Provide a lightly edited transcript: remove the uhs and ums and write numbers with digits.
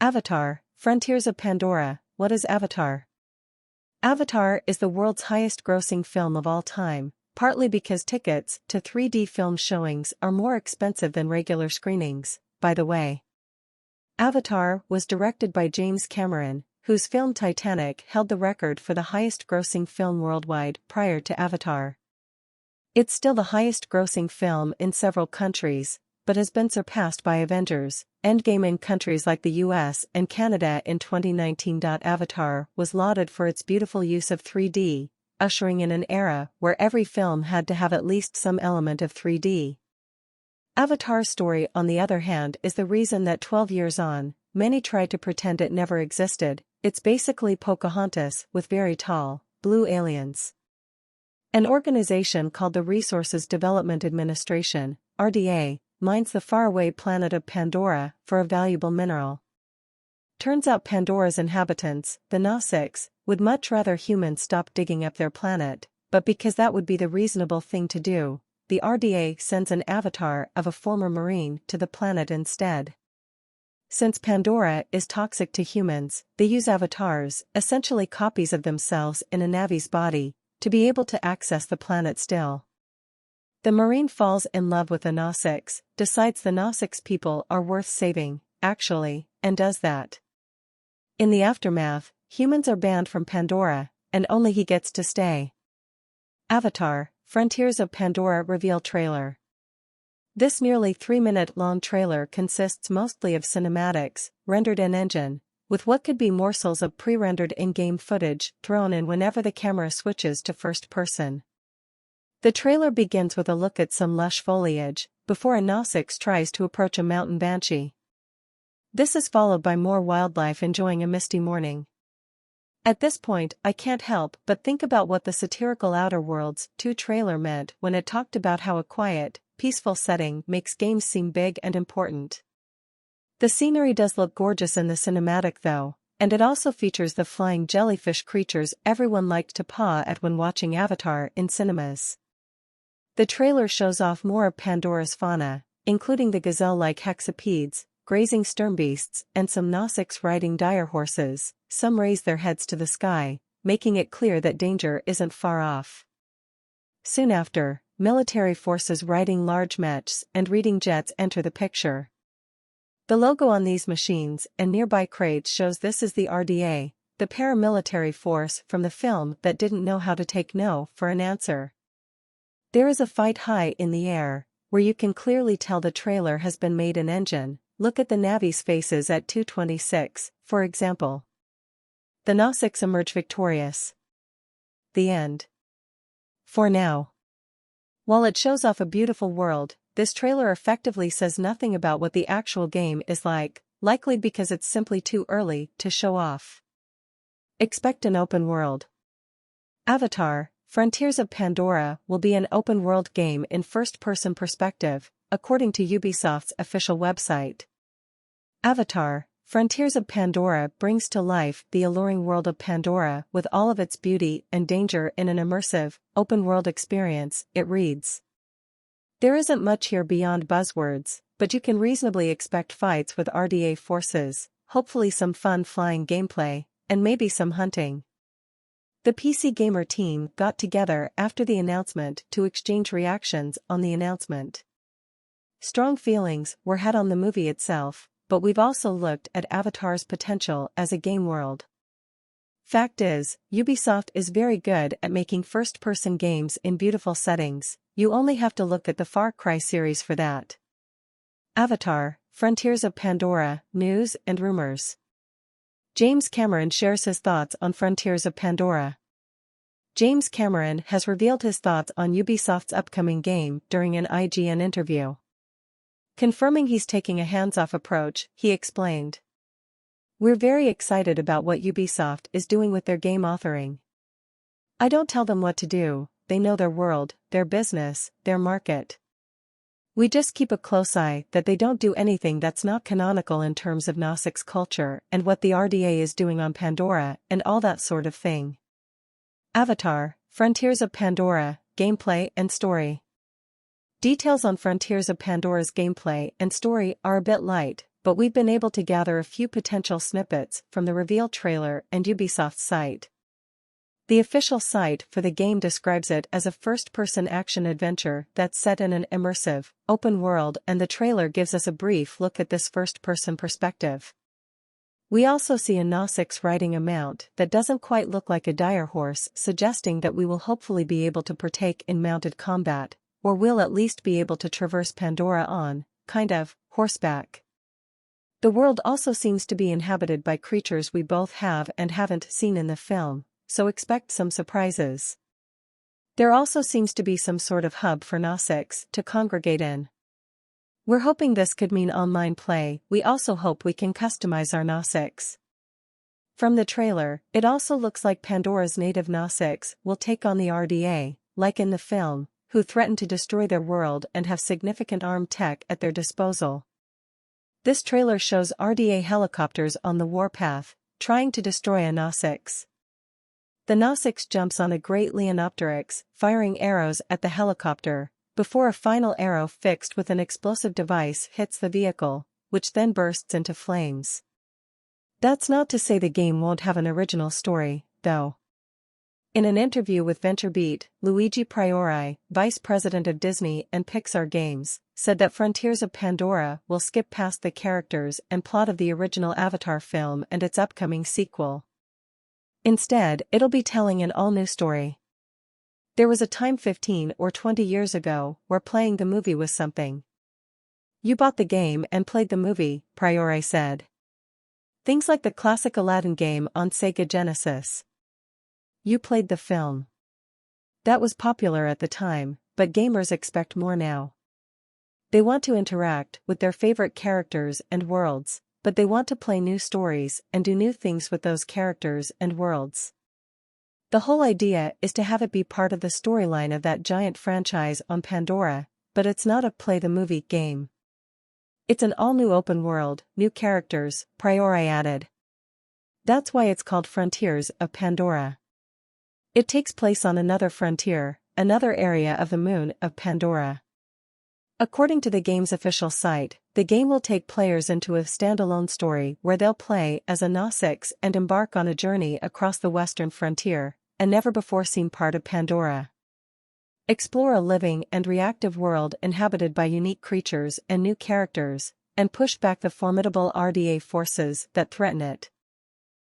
Avatar, Frontiers of Pandora. What is Avatar? Avatar is the world's highest-grossing film of all time, partly because tickets to 3D film showings are more expensive than regular screenings, by the way. Avatar was directed by James Cameron, whose film Titanic held the record for the highest-grossing film worldwide prior to Avatar. It's still the highest-grossing film in several countries, but has been surpassed by Avengers, Endgame in countries like the US and Canada in 2019. Avatar was lauded for its beautiful use of 3D, ushering in an era where every film had to have at least some element of 3D. Avatar's story, on the other hand, is the reason that 12 years on, many try to pretend it never existed. It's basically Pocahontas with very tall, blue aliens. An organization called the Resources Development Administration, RDA, mines the faraway planet of Pandora for a valuable mineral. Turns out Pandora's inhabitants, the Nautics, would much rather humans stop digging up their planet, but because that would be the reasonable thing to do, the RDA sends an avatar of a former Marine to the planet instead. Since Pandora is toxic to humans, they use avatars, essentially copies of themselves in a Navi's body, to be able to access the planet still. The Marine falls in love with the Nautics, decides the Nautics people are worth saving, actually, and does that. In the aftermath, humans are banned from Pandora, and only he gets to stay. Avatar, Frontiers of Pandora reveal trailer. This nearly 3-minute-long trailer consists mostly of cinematics, rendered in-engine, with what could be morsels of pre-rendered in-game footage thrown in whenever the camera switches to first person. The trailer begins with a look at some lush foliage, before a Nausix tries to approach a mountain banshee. This is followed by more wildlife enjoying a misty morning. At this point, I can't help but think about what the satirical Outer Worlds 2 trailer meant when it talked about how a quiet, peaceful setting makes games seem big and important. The scenery does look gorgeous in the cinematic though, and it also features the flying jellyfish creatures everyone liked to paw at when watching Avatar in cinemas. The trailer shows off more of Pandora's fauna, including the gazelle-like hexapods, grazing sternbeasts, and some Nausix riding dire horses. Some raise their heads to the sky, making it clear that danger isn't far off. Soon after, military forces riding large mechs and reading jets enter the picture. The logo on these machines and nearby crates shows this is the RDA, the paramilitary force from the film that didn't know how to take no for an answer. There is a fight high in the air, where you can clearly tell the trailer has been made in engine. Look at the Navi's faces at 2:26, for example. The Nausix emerge victorious. The end. For now. While it shows off a beautiful world, this trailer effectively says nothing about what the actual game is like, likely because it's simply too early to show off. Expect an open world. Avatar, Frontiers of Pandora will be an open-world game in first-person perspective, according to Ubisoft's official website. Avatar, Frontiers of Pandora brings to life the alluring world of Pandora with all of its beauty and danger in an immersive, open-world experience, it reads. There isn't much here beyond buzzwords, but you can reasonably expect fights with RDA forces, hopefully some fun flying gameplay, and maybe some hunting. The PC Gamer team got together after the announcement to exchange reactions on the announcement. Strong feelings were had on the movie itself, but we've also looked at Avatar's potential as a game world. Fact is, Ubisoft is very good at making first-person games in beautiful settings. You only have to look at the Far Cry series for that. Avatar, Frontiers of Pandora, news and rumors. James Cameron shares his thoughts on Frontiers of Pandora. James Cameron has revealed his thoughts on Ubisoft's upcoming game during an IGN interview. Confirming he's taking a hands-off approach, he explained. We're very excited about what Ubisoft is doing with their game authoring. I don't tell them what to do, they know their world, their business, their market. We just keep a close eye that they don't do anything that's not canonical in terms of Nausix culture and what the RDA is doing on Pandora and all that sort of thing. Avatar, Frontiers of Pandora, gameplay and story. Details on Frontiers of Pandora's gameplay and story are a bit light, but we've been able to gather a few potential snippets from the reveal trailer and Ubisoft's site. The official site for the game describes it as a first-person action-adventure that's set in an immersive, open world, and the trailer gives us a brief look at this first-person perspective. We also see a Nausicaa riding a mount that doesn't quite look like a dire horse, suggesting that we will hopefully be able to partake in mounted combat, or will at least be able to traverse Pandora on, kind of, horseback. The world also seems to be inhabited by creatures we both have and haven't seen in the film, so expect some surprises. There also seems to be some sort of hub for Nausicaa to congregate in. We're hoping this could mean online play. We also hope we can customize our Nausicaa. From the trailer, it also looks like Pandora's native Nausicaa will take on the RDA, like in the film, who threaten to destroy their world and have significant armed tech at their disposal. This trailer shows RDA helicopters on the warpath, trying to destroy a Nausicaa. The Nausicaa jumps on a great Leonopteryx, firing arrows at the helicopter, before a final arrow fixed with an explosive device hits the vehicle, which then bursts into flames. That's not to say the game won't have an original story, though. In an interview with VentureBeat, Luigi Priori, vice president of Disney and Pixar Games, said that Frontiers of Pandora will skip past the characters and plot of the original Avatar film and its upcoming sequel. Instead, it'll be telling an all-new story. There was a time 15 or 20 years ago where playing the movie was something. You bought the game and played the movie, Priori said. Things like the classic Aladdin game on Sega Genesis. You played the film. That was popular at the time, but gamers expect more now. They want to interact with their favorite characters and worlds, but they want to play new stories and do new things with those characters and worlds. The whole idea is to have it be part of the storyline of that giant franchise on Pandora, but it's not a play-the-movie game. It's an all-new open world, new characters, Priori added. That's why it's called Frontiers of Pandora. It takes place on another frontier, another area of the moon of Pandora. According to the game's official site, the game will take players into a standalone story where they'll play as a Nausicaa and embark on a journey across the western frontier, a never-before-seen part of Pandora. Explore a living and reactive world inhabited by unique creatures and new characters, and push back the formidable RDA forces that threaten it.